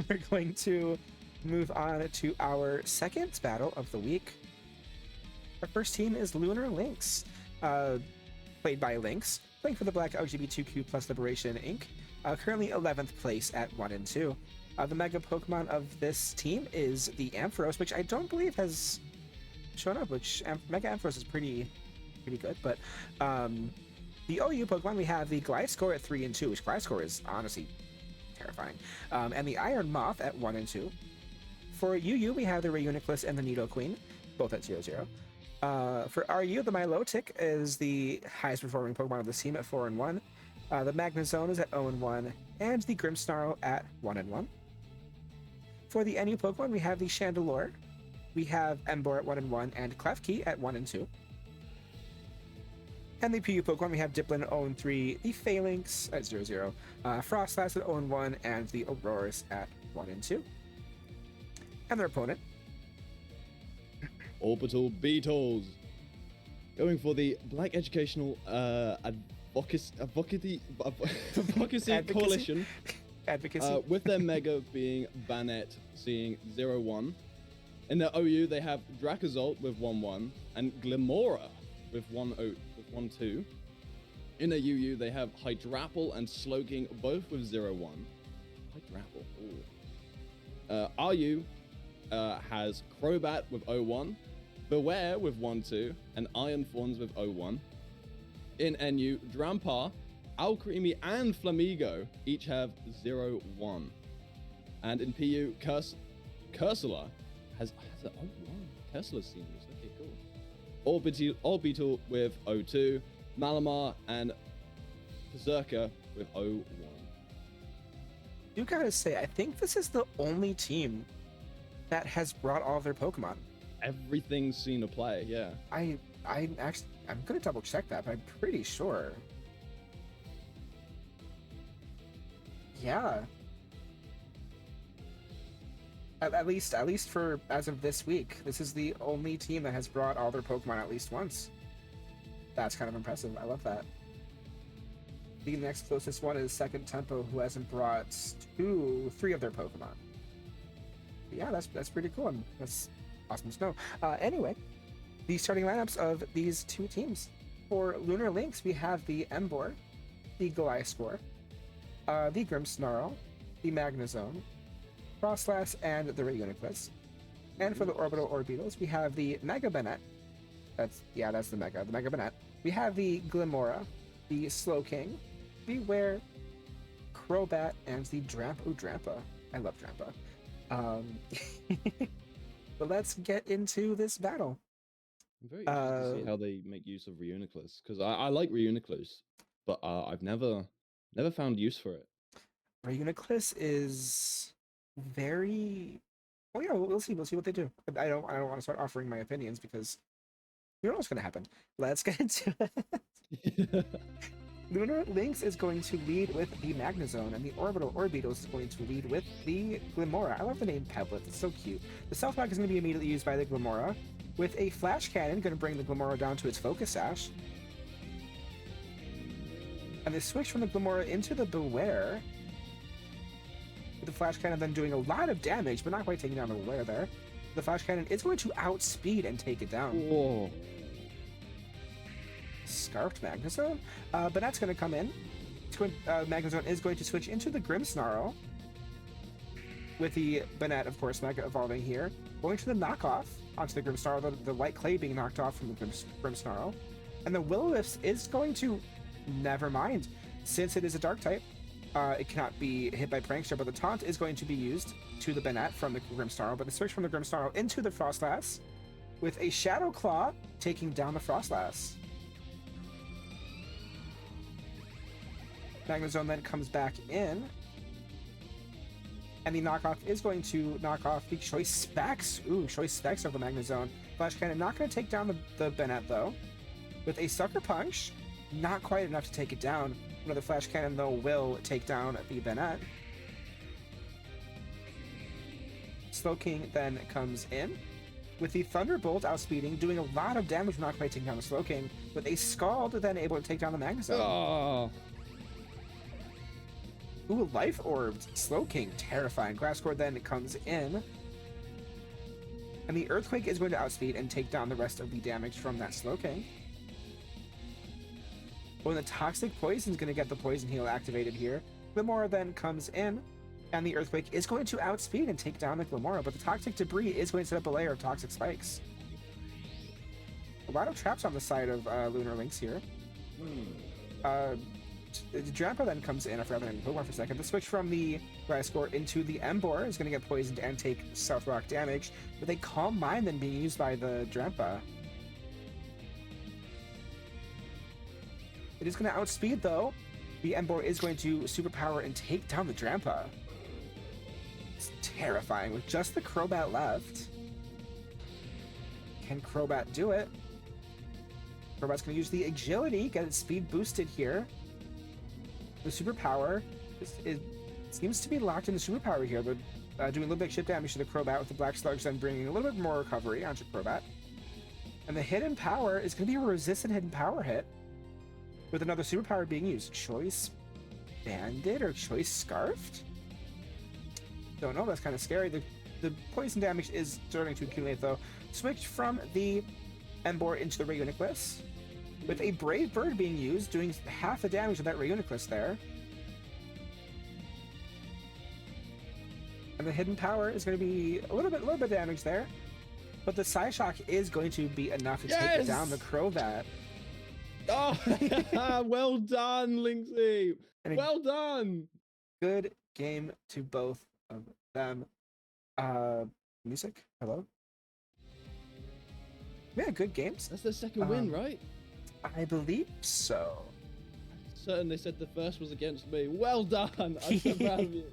we're going to move on to our second battle of the week. Our first team is Lunar Lynx, played by Lynx, playing for the Black LGBTQ plus Liberation Inc. Currently 11th place at 1 and 2. The mega Pokemon of this team is the Ampharos, which I don't believe has shown up, which Mega Ampharos is pretty good. But the OU Pokemon, we have the Gliscor at 3 and 2, which Gliscor is honestly terrifying. And the Iron Moth at 1 and 2. For UU, we have the Reuniclus and the Nidoqueen, both at 0-0. For RU, the Milotic is the highest performing Pokemon of the team at 4 and 1. The Magnezone is at 0 and 1, and the Grimmsnarl at 1 and 1. For the NU Pokemon, we have the Chandelure, we have Emboar at 1 and 1, and Klefki at 1 and 2. And the PU Pokemon, we have Dipplin at 0 and 3, the Phalanx at 0-0, Frostlass at 0 and 1, and the Aurorus at 1 and 2. And their opponent, Orbital Beetles, going for the Black Educational Advocacy Coalition. Advocacy. With their Mega being Banette, seeing 0-1. In their OU, they have Dracozolt with 1-1 and Glimora with 1-2. In their UU, they have Hydrapple and Slowking, both with 0-1. Hydrapple, ooh. RU has Crobat with 0-1, Beware with 1-2, and Iron Thorns with 0-1. In NU, Drampar, Alcremie, and Flamigo each have 0-1. And in PU, Cursula has a 0-1. Cursula's seen this. Okay, cool. Orbital with 0-2, Malamar and Berserker with 0-1. You gotta say, I think this is the only team that has brought all of their Pokemon. Everything's seen a play, yeah. I'm gonna double check that, but I'm pretty sure. Yeah. At least for as of this week, this is the only team that has brought all their Pokemon at least once. That's kind of impressive. I love that. The next closest one is Second Tempo, who hasn't brought 3 of their Pokemon. But yeah, that's pretty cool. And that's awesome to know. Anyway, the starting lineups of these two teams. For Lunar Lynx, we have the Emboar, the Gliscor, the Grimmsnarl, the Magnezone, Frostlass, and the Reuniclus. And for the Orbital Orbeetles, we have the Mega Banette. That's the Mega Banette. We have the Glimora, the Slowking, Beware, Crobat, and the Drampa. I love Drampa. But let's get into this battle. I'm very interested to see how they make use of Reuniclus, because I like Reuniclus, but I've never found use for it. Reuniclus is very... Oh yeah, we'll see what they do. I don't want to start offering my opinions because you know what's going to happen. Let's get into it. Lunar Lynx is going to lead with the Magnezone, and the Orbital Orbeetles is going to lead with the Glimora. I love the name Peblet, it's so cute. The Stealth Rock is going to be immediately used by the Glimora, with a Flash Cannon going to bring the Glimora down to its Focus Sash. And the switch from the Glimora into the Beware, with the Flash Cannon then doing a lot of damage, but not quite taking down the Beware there. The Flash Cannon is going to outspeed and take it down. Whoa. Scarfed Magnezone, but that's going to come in. Magnezone is going to switch into the Grimmsnarl, with the Banette, of course, Mega evolving here. Going to the knockoff onto the Grimmsnarl, the Light Clay being knocked off from the Grimmsnarl. And the Will-O-Wisp is going to... Never mind. Since it is a Dark type, it cannot be hit by Prankster, but the Taunt is going to be used to the Banette from the Grimmsnarl, but the switch from the Grimmsnarl into the Frostlass, with a Shadow Claw taking down the Frostlass. Magnezone then comes back in, and the knockoff is going to knock off the Choice Specs. Ooh, Choice Specs of the Magnezone. Flash Cannon not going to take down the Banette, though. With a Sucker Punch, not quite enough to take it down. Another Flash Cannon, though, will take down the Banette. Slowking then comes in, with the Thunderbolt outspeeding, doing a lot of damage, not quite taking down the Slowking, with a Scald then able to take down the Magnezone. Oh. Ooh, Life Orbed, Slow King, terrifying. Grass Core then comes in. And the Earthquake is going to outspeed and take down the rest of the damage from that Slow King. When the Toxic Poison is going to get the Poison Heal activated here, Glimora then comes in, and the Earthquake is going to outspeed and take down the Glimora, but the Toxic Debris is going to set up a layer of Toxic Spikes. A lot of traps on the side of Lunar Lynx here. The Drampa then comes in. I forgot the name of the Pokemon for a second. The switch from the Gliscor into the Emboar is going to get poisoned and take South Rock damage, with a Calm Mind then being used by the Drampa. It is going to outspeed, though. The Emboar is going to superpower and take down the Drampa. It's terrifying with just the Crobat left. Can Crobat do it? Crobat's going to use the Agility, get its speed boosted here. The Superpower it seems to be locked in the Superpower here, but doing a little bit of chip damage to the Crobat with the Black Sludge, then bringing a little bit more recovery onto Crobat. And the Hidden Power is going to be a resistant Hidden Power hit, with another Superpower being used. Choice Bandit or Choice Scarfed? Don't know, that's kind of scary. The poison damage is starting to accumulate, though. Switch from the Emboar into the Reuniclus, with a Brave Bird being used, doing half the damage of that Reuniclus there. And the Hidden Power is going to be a little bit damage there, but the Psyshock is going to be enough to take down the Crobat. Oh, well done, Lynxy. Well done. Good game to both of them. Music, hello. Yeah, good games. That's their second win, right? I believe so. Certain they said the first was against me. Well done. I'm so proud of you.